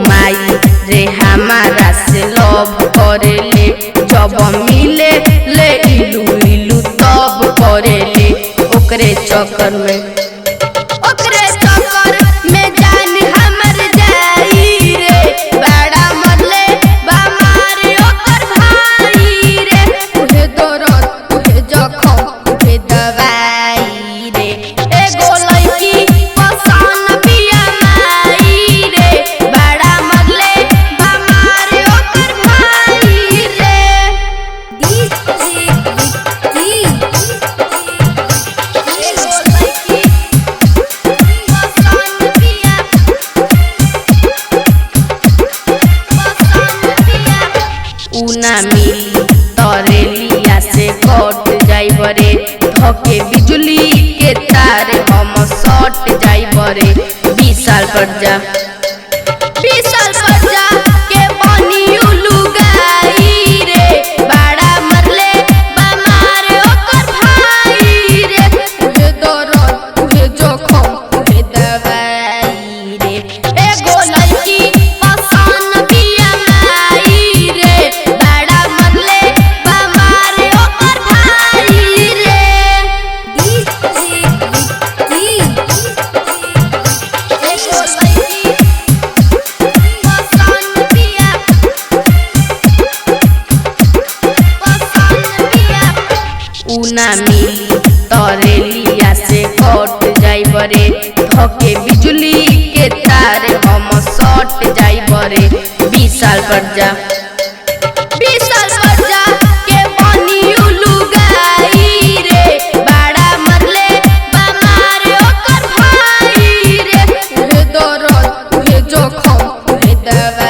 माई रे हमारा से लव करेले, जब मिले ले इलू इलू तब करेले। ओकरे चक्कर में जान हमर जाई रे, बड़ा मरले बा मारे ओकर भाई रे। उहे दर्द उहे जखम उहे दवाई रे, एगो लड़की पसंद बिया माई रे, बड़ा मरले बा मारे ओकर भाई रे। उना मिली तरेलिया से कट जाई बरे, धके बिजली के तार हम सट जाई बरे। 20 साल पर जा के बनी उलू गाई रे, बड़ा मरले बा मारे ओकर भाई रे। उहे दर्द उहे जखम उहे दवाई रे, एगो लड़की पसंद बिया माई रे, बड़ा मरले बा मारे ओकर भाई रे। एगो लड़की पसंद बिया उना मिली तरेलिया से कट जाई बरे, धके बिजली के तार हम सट जाई बरे। 20 साल पर जा के बनी उलू गाई रे, बड़ा मरले बा मारे ओकर भाई रे। उहे दर्द उहे जखम उहे दवाई।